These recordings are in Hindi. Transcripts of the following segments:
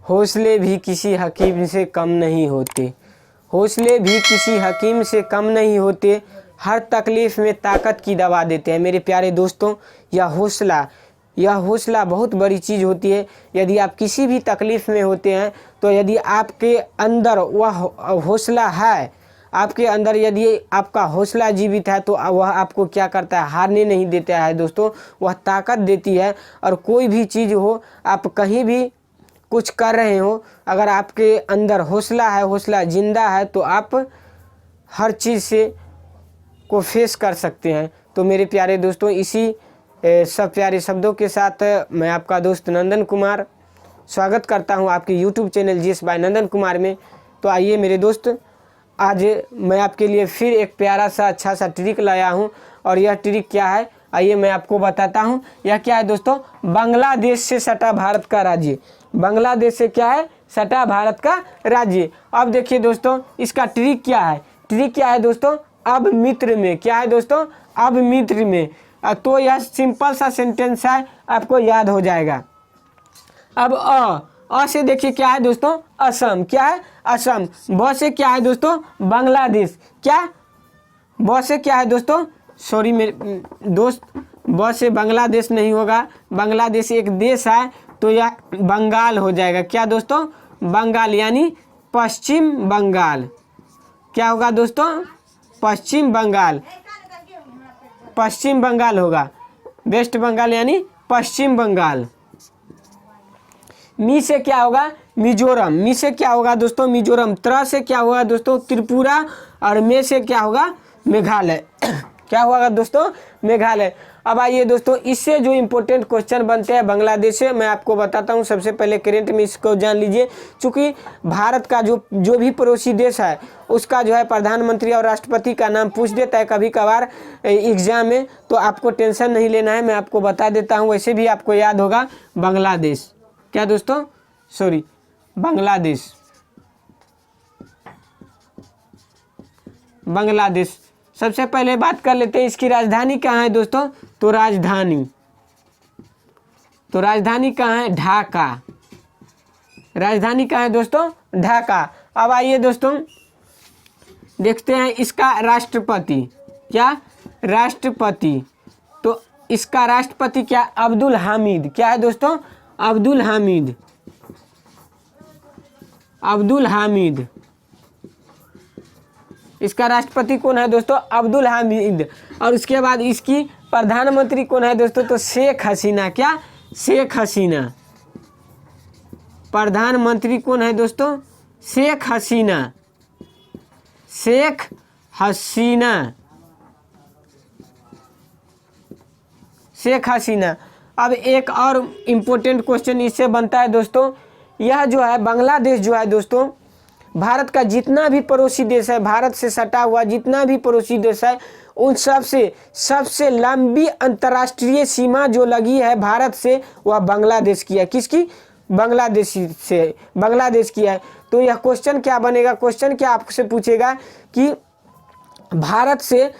हौसले भी किसी हकीम से कम नहीं होते, हौसले भी किसी हकीम से कम नहीं होते, हर तकलीफ़ में ताकत की दवा देते हैं। मेरे प्यारे दोस्तों, यह हौसला बहुत बड़ी चीज़ होती है। यदि आप किसी भी तकलीफ़ में होते हैं तो यदि आपके अंदर वह हौसला है, आपके अंदर यदि आपका हौसला जीवित है तो वह आपको क्या करता है, हारने नहीं देता है दोस्तों, वह ताकत देती है। और कोई भी चीज़ हो, आप कहीं भी कुछ कर रहे हो, अगर आपके अंदर हौसला है, हौसला जिंदा है, तो आप हर चीज़ से को फेस कर सकते हैं। तो मेरे प्यारे दोस्तों, इसी सब प्यारे शब्दों के साथ मैं आपका दोस्त नंदन कुमार स्वागत करता हूं आपके YouTube चैनल जीएस बाय नंदन कुमार में। तो आइए मेरे दोस्त, आज मैं आपके लिए फिर एक प्यारा सा अच्छा सा ट्रिक लाया हूं। और यह ट्रिक क्या है, आइए मैं आपको बताता हूं। यह क्या है दोस्तों, बांग्लादेश से सटा भारत का राज्य। बांग्लादेश से क्या है, सटा भारत का राज्य। अब देखिए दोस्तों, इसका ट्रिक क्या है, ट्रिक क्या है दोस्तों, अब मित्र में। क्या है दोस्तों, अब मित्र में। तो यह सिंपल सा सेंटेंस है, आपको याद हो जाएगा। अब अ से देखिए क्या है दोस्तों, असम। क्या है, असम। ब से क्या है दोस्तों, बांग्लादेश। क्या, ब से क्या है दोस्तों, सॉरी मेरे दोस्त, ब से बांग्लादेश नहीं होगा, बांग्लादेश एक देश है, तो यह बंगाल हो जाएगा। क्या दोस्तों, बंगाल, यानी पश्चिम बंगाल। क्या होगा दोस्तों, पश्चिम बंगाल, पश्चिम बंगाल होगा। वेस्ट बंगाल यानी पश्चिम बंगाल। मी से क्या होगा, मिजोरम। मी से क्या होगा दोस्तों, मिजोरम। त्र से क्या होगा दोस्तों, त्रिपुरा। और मे से क्या होगा, मेघालय। क्या होगा दोस्तों, मेघालय। अब आइए दोस्तों, इससे जो इम्पोर्टेंट क्वेश्चन बनते हैं बांग्लादेश से, मैं आपको बताता हूं। सबसे पहले करेंट में इसको जान लीजिए। चूंकि भारत का जो भी पड़ोसी देश है, उसका जो है प्रधानमंत्री और राष्ट्रपति का नाम पूछ देता है कभी कभार एग्जाम में, तो आपको टेंशन नहीं लेना है, मैं आपको बता देता हूँ। वैसे भी आपको याद होगा बांग्लादेश। क्या दोस्तों, सॉरी, बांग्लादेश, बांग्लादेश। सबसे पहले बात कर लेते हैं इसकी राजधानी कहाँ है दोस्तों, तो राजधानी कहाँ है, ढाका। राजधानी कहाँ है दोस्तों, ढाका। अब आइए दोस्तों, देखते हैं इसका राष्ट्रपति। क्या, राष्ट्रपति। तो इसका राष्ट्रपति क्या, अब्दुल हामिद। क्या है दोस्तों, अब्दुल हामिद, अब्दुल हामिद। इसका राष्ट्रपति कौन है दोस्तों, अब्दुल हामिद। और उसके बाद इसकी प्रधानमंत्री कौन है दोस्तों, तो शेख हसीना। क्या, शेख हसीना। प्रधानमंत्री कौन है दोस्तों, शेख हसीना, शेख हसीना, शेख हसीना। अब एक और इम्पोर्टेंट क्वेश्चन इससे बनता है दोस्तों। यह जो है बांग्लादेश जो है दोस्तों, भारत का जितना भी पड़ोसी देश है, भारत से सटा हुआ जितना भी पड़ोसी देश है, उन सबसे लंबी अंतर्राष्ट्रीय सीमा जो लगी है भारत से, वह बांग्लादेश की है। किसकी, बांग्लादेश से, बांग्लादेश की है। तो यह क्वेश्चन क्या बनेगा, क्वेश्चन क्या आपसे पूछेगा कि भारत से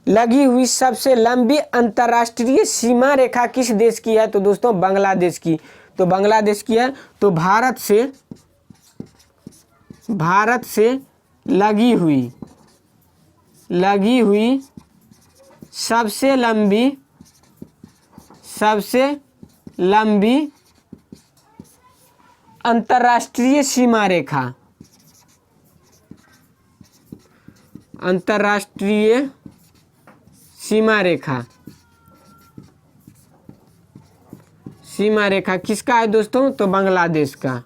लगी हुई सबसे लंबी अंतर्राष्ट्रीय सीमा रेखा किस देश की है, तो दोस्तों बांग्लादेश की। तो बांग्लादेश की है। तो भारत से लगी हुई सबसे लंबी अंतर्राष्ट्रीय सीमा रेखा, अंतर्राष्ट्रीय सीमा रेखा किसका है दोस्तों, तो बांग्लादेश का।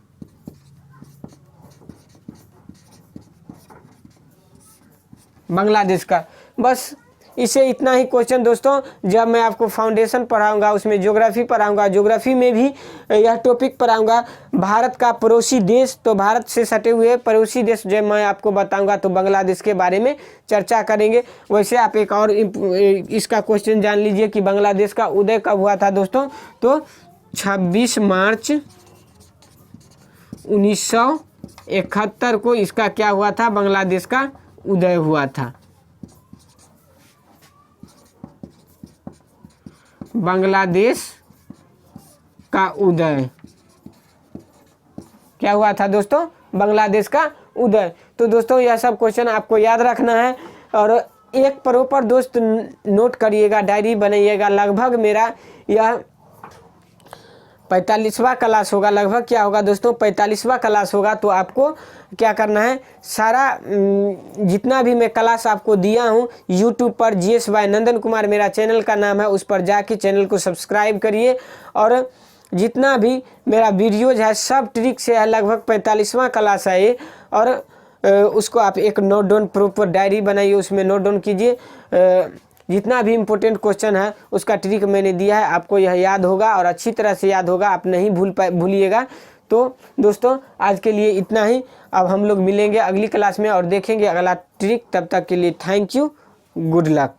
बांग्लादेश का। बस इसे इतना ही क्वेश्चन दोस्तों। जब मैं आपको फाउंडेशन पढ़ाऊंगा, उसमें ज्योग्राफी पढ़ाऊंगा, ज्योग्राफी में भी यह टॉपिक पढ़ाऊंगा भारत का पड़ोसी देश। तो भारत से सटे हुए पड़ोसी देश जब मैं आपको बताऊंगा तो बांग्लादेश के बारे में चर्चा करेंगे। वैसे आप एक और इसका क्वेश्चन जान लीजिए कि बांग्लादेश का उदय कब हुआ था दोस्तों, तो 26 मार्च 1971 को इसका क्या हुआ था, बांग्लादेश का उदय हुआ था। बांग्लादेश का उदय क्या हुआ था दोस्तों? बांग्लादेश का उदय। तो दोस्तों यह सब क्वेश्चन आपको याद रखना है और एक प्रॉपर दोस्त नोट करिएगा, डायरी बनाइएगा। लगभग मेरा यह 45वां क्लास होगा, लगभग क्या होगा दोस्तों 45वां क्लास होगा। तो आपको क्या करना है, सारा जितना भी मैं क्लास आपको दिया हूँ यूट्यूब पर GS बाय नंदन कुमार मेरा चैनल का नाम है, उस पर जाके चैनल को सब्सक्राइब करिए। और जितना भी मेरा वीडियोज है सब ट्रिक से है, लगभग 45वां क्लास है ये। और उसको आप एक नोट डाउन प्रॉपर डायरी बनाइए, उसमें नोट डाउन कीजिए। जितना भी इम्पोर्टेंट क्वेश्चन है उसका ट्रिक मैंने दिया है, आपको यह याद होगा और अच्छी तरह से याद होगा, आप नहीं भूलिएगा। तो दोस्तों आज के लिए इतना ही। अब हम लोग मिलेंगे अगली क्लास में और देखेंगे अगला ट्रिक। तब तक के लिए थैंक यू, गुड लक।